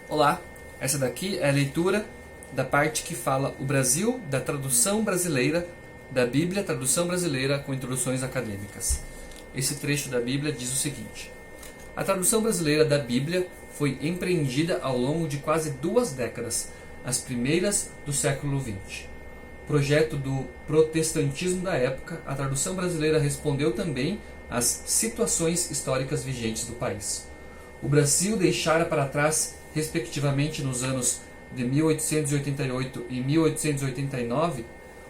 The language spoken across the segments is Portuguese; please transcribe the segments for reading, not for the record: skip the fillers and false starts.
Olá, essa daqui é a leitura da parte que fala o Brasil da tradução brasileira da Bíblia, tradução brasileira com introduções acadêmicas. Esse trecho da Bíblia diz o seguinte: a tradução brasileira da Bíblia foi empreendida ao longo de quase 2 décadas, as primeiras do século XX. Projeto do protestantismo da época, a tradução brasileira respondeu também às situações históricas vigentes do país. O Brasil deixara para trás, respectivamente nos anos de 1888 e 1889,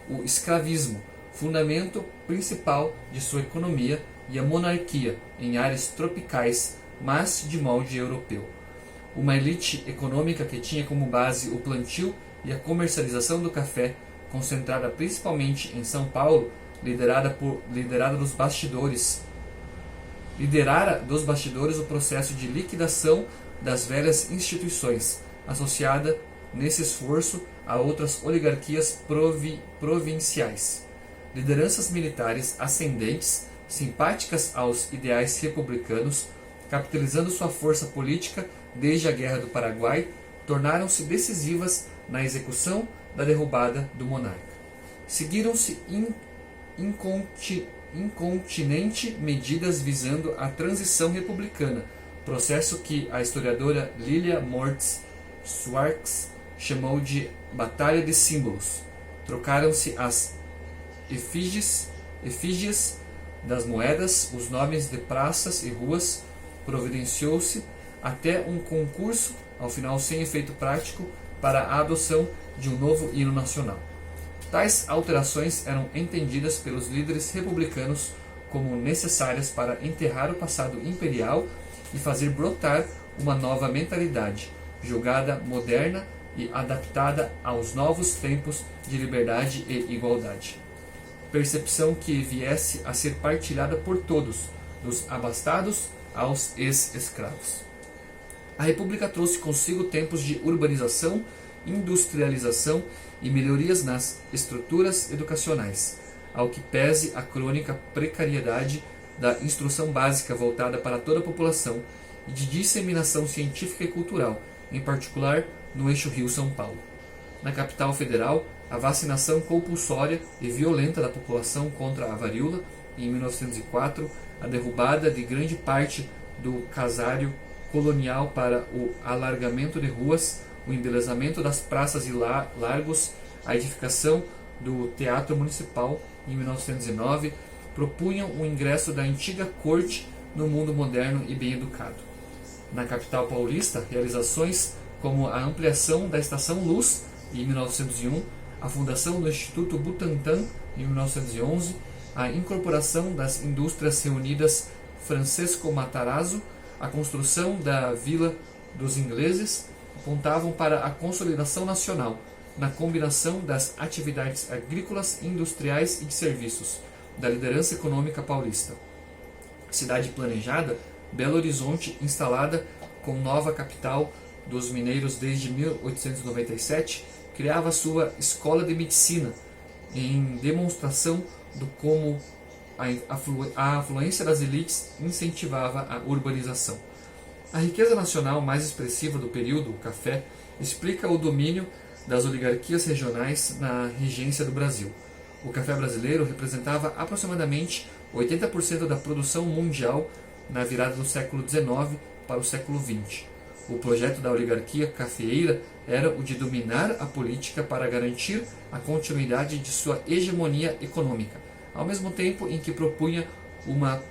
o escravismo, fundamento principal de sua economia, e a monarquia em áreas tropicais, mas de molde europeu. Uma elite econômica que tinha como base o plantio e a comercialização do café, concentrada principalmente em São Paulo, liderara dos bastidores o processo de liquidação das velhas instituições, associada nesse esforço a outras oligarquias provinciais. Lideranças militares ascendentes, simpáticas aos ideais republicanos, capitalizando sua força política desde a Guerra do Paraguai, tornaram-se decisivas na execução da derrubada do monarca. Seguiram-se incontinente medidas visando a transição republicana, processo que a historiadora Lilia Mortz Schwartz chamou de Batalha de Símbolos. Trocaram-se as efígies das moedas, os nomes de praças e ruas, providenciou-se até um concurso, ao final sem efeito prático, para a adoção de um novo hino nacional. Tais alterações eram entendidas pelos líderes republicanos como necessárias para enterrar o passado imperial e fazer brotar uma nova mentalidade, julgada moderna e adaptada aos novos tempos de liberdade e igualdade. Percepção que viesse a ser partilhada por todos, dos abastados aos ex-escravos. A República trouxe consigo tempos de urbanização, industrialização e melhorias nas estruturas educacionais, ao que pese a crônica precariedade da instrução básica voltada para toda a população e de disseminação científica e cultural, em particular no eixo Rio-São Paulo. Na capital federal, a vacinação compulsória e violenta da população contra a varíola, em 1904, a derrubada de grande parte do casário colonial para o alargamento de ruas, o embelezamento das praças e largos, a edificação do Teatro Municipal, em 1909, propunham o ingresso da antiga corte no mundo moderno e bem educado. Na capital paulista, realizações como a ampliação da Estação Luz, em 1901, a fundação do Instituto Butantan, em 1911, a incorporação das indústrias reunidas Francisco Matarazzo, a construção da Vila dos Ingleses, apontavam para a consolidação nacional, na combinação das atividades agrícolas, industriais e de serviços, da liderança econômica paulista. Cidade planejada, Belo Horizonte instalada como nova capital dos mineiros desde 1897, criava sua escola de medicina, em demonstração do como a afluência das elites incentivava a urbanização. A riqueza nacional mais expressiva do período, o café, explica o domínio das oligarquias regionais na regência do Brasil. O café brasileiro representava aproximadamente 80% da produção mundial na virada do século XIX para o século XX. O projeto da oligarquia cafeeira era o de dominar a política para garantir a continuidade de sua hegemonia econômica, ao mesmo tempo em que propunha uma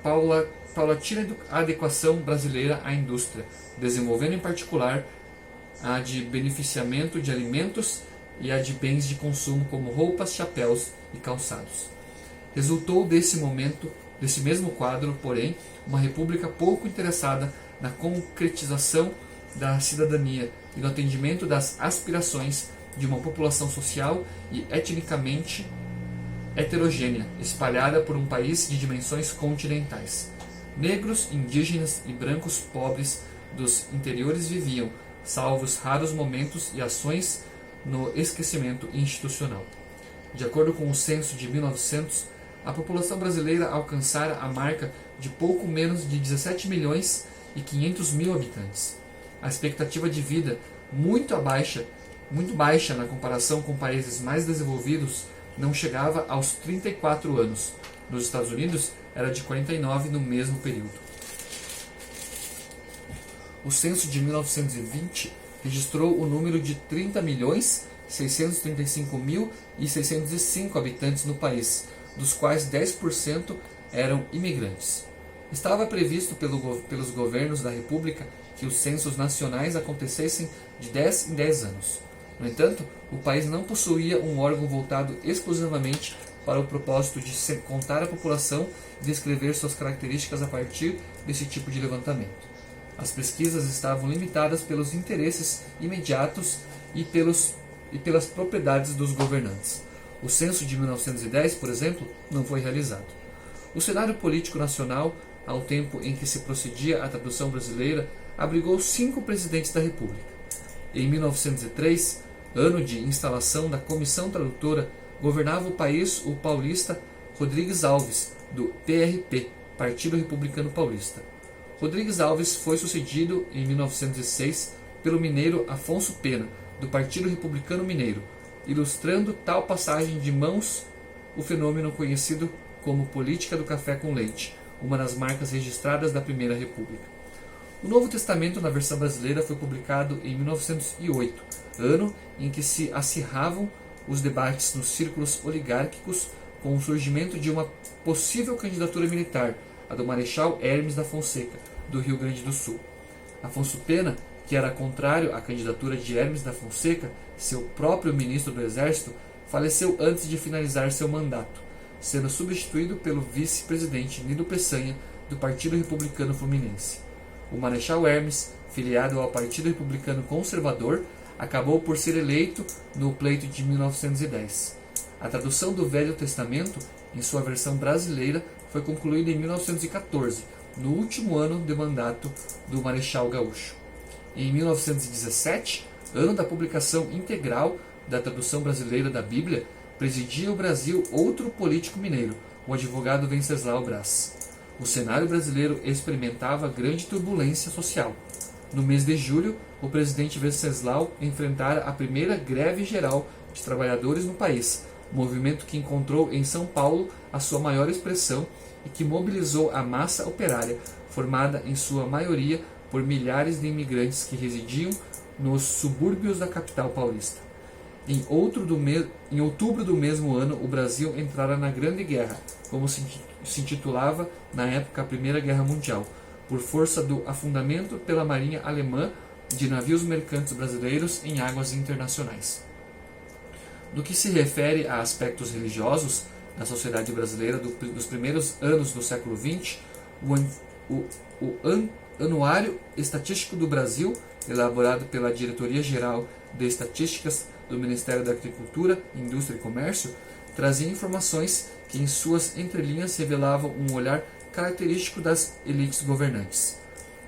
paulatina adequação brasileira à indústria, desenvolvendo em particular a de beneficiamento de alimentos e a de bens de consumo como roupas, chapéus e calçados. Resultou desse mesmo quadro, porém, uma república pouco interessada na concretização da cidadania e no atendimento das aspirações de uma população social e etnicamente heterogênea, espalhada por um país de dimensões continentais. Negros, indígenas e brancos pobres dos interiores viviam, salvo os raros momentos e ações, no esquecimento institucional. De acordo com o censo de 1900, a população brasileira alcançara a marca de pouco menos de 17 milhões e 500 mil habitantes. a expectativa de vida muito baixa na comparação com países mais desenvolvidos, não chegava aos 34 anos. Nos Estados Unidos, era de 49 no mesmo período. O censo de 1920 registrou o número de 30.635.605 habitantes no país, dos quais 10% eram imigrantes. Estava previsto pelos governos da República que os censos nacionais acontecessem de 10 em 10 anos. No entanto, o país não possuía um órgão voltado exclusivamente para o propósito de contar a população e descrever suas características a partir desse tipo de levantamento. As pesquisas estavam limitadas pelos interesses imediatos e pelas propriedades dos governantes. O censo de 1910, por exemplo, não foi realizado. O cenário político nacional, ao tempo em que se procedia a tradução brasileira, abrigou 5 presidentes da República. Em 1903, ano de instalação da Comissão Tradutora, governava o país o paulista Rodrigues Alves, do PRP, Partido Republicano Paulista. Rodrigues Alves foi sucedido, em 1906, pelo mineiro Afonso Pena, do Partido Republicano Mineiro, ilustrando tal passagem de mãos o fenômeno conhecido como política do café com leite, uma das marcas registradas da Primeira República. O Novo Testamento, na versão brasileira, foi publicado em 1908, ano em que se acirravam os debates nos círculos oligárquicos com o surgimento de uma possível candidatura militar, a do Marechal Hermes da Fonseca, do Rio Grande do Sul. Afonso Pena, que era contrário à candidatura de Hermes da Fonseca, seu próprio ministro do Exército, faleceu antes de finalizar seu mandato, sendo substituído pelo vice-presidente Nilo Peçanha, do Partido Republicano Fluminense. O Marechal Hermes, filiado ao Partido Republicano Conservador, acabou por ser eleito no pleito de 1910. A tradução do Velho Testamento, em sua versão brasileira, foi concluída em 1914, no último ano de mandato do Marechal Gaúcho. Em 1917, ano da publicação integral da tradução brasileira da Bíblia, presidia o Brasil outro político mineiro, o advogado Venceslau Braz. O cenário brasileiro experimentava grande turbulência social. No mês de julho, o presidente Venceslau enfrentara a primeira greve geral de trabalhadores no país, movimento que encontrou em São Paulo a sua maior expressão e que mobilizou a massa operária, formada em sua maioria por milhares de imigrantes que residiam nos subúrbios da capital paulista. Em outubro do mesmo ano, o Brasil entrara na Grande Guerra, como se intitulava na época a Primeira Guerra Mundial, por força do afundamento pela marinha alemã de navios mercantes brasileiros em águas internacionais. No que se refere a aspectos religiosos da sociedade brasileira dos primeiros anos do século XX, o Anuário Estatístico do Brasil, elaborado pela Diretoria-Geral de Estatísticas do Ministério da Agricultura, Indústria e Comércio, trazia informações que em suas entrelinhas revelavam um olhar característico das elites governantes.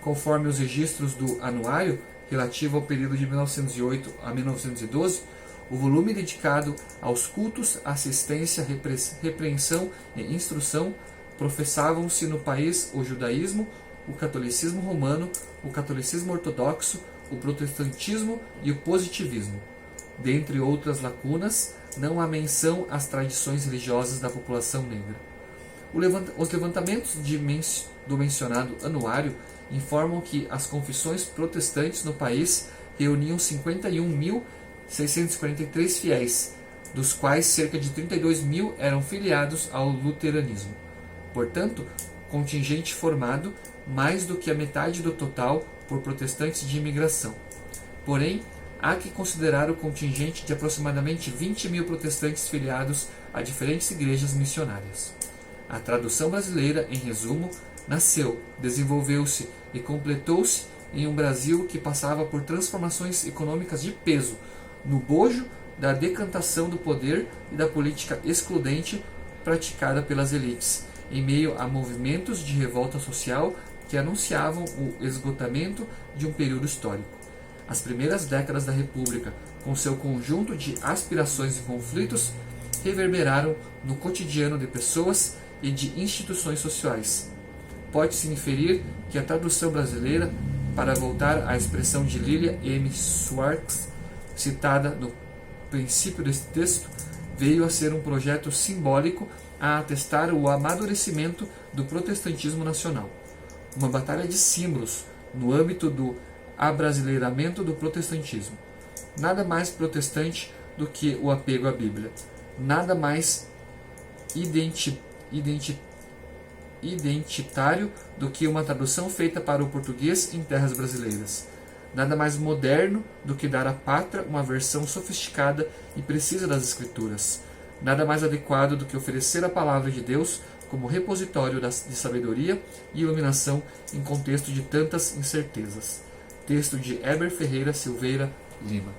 Conforme os registros do anuário, relativo ao período de 1908 a 1912, o volume dedicado aos cultos, assistência, repreensão e instrução professavam-se no país o judaísmo, o catolicismo romano, o catolicismo ortodoxo, o protestantismo e o positivismo. Dentre outras lacunas, não há menção às tradições religiosas da população negra. Os levantamentos do mencionado anuário informam que as confissões protestantes no país reuniam 51.643 fiéis, dos quais cerca de 32.000 eram filiados ao luteranismo. Portanto, contingente formado mais do que a metade do total por protestantes de imigração. Porém, há que considerar o contingente de aproximadamente 20.000 protestantes filiados a diferentes igrejas missionárias. A tradução brasileira, em resumo, nasceu, desenvolveu-se e completou-se em um Brasil que passava por transformações econômicas de peso, no bojo da decantação do poder e da política excludente praticada pelas elites, em meio a movimentos de revolta social que anunciavam o esgotamento de um período histórico. As primeiras décadas da República, com seu conjunto de aspirações e conflitos, reverberaram no cotidiano de pessoas e de instituições sociais. Pode-se inferir que a tradução brasileira para voltar à expressão de Lilia M. Schwartz, citada no princípio deste texto, veio a ser um projeto simbólico a atestar o amadurecimento do protestantismo nacional. Uma batalha de símbolos no âmbito do abrasileiramento do protestantismo. Nada mais protestante do que o apego à Bíblia. Nada mais identitário do que uma tradução feita para o português em terras brasileiras. Nada mais moderno do que dar à pátria uma versão sofisticada e precisa das Escrituras. Nada mais adequado do que oferecer a palavra de Deus como repositório de sabedoria e iluminação em contexto de tantas incertezas. Texto de Heber Ferreira Silveira Lima.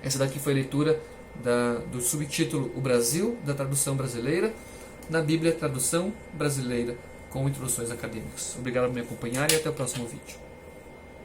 Essa daqui foi a leitura do subtítulo O Brasil, da tradução brasileira, na Bíblia Tradução Brasileira, com introduções acadêmicas. Obrigado por me acompanhar e até o próximo vídeo.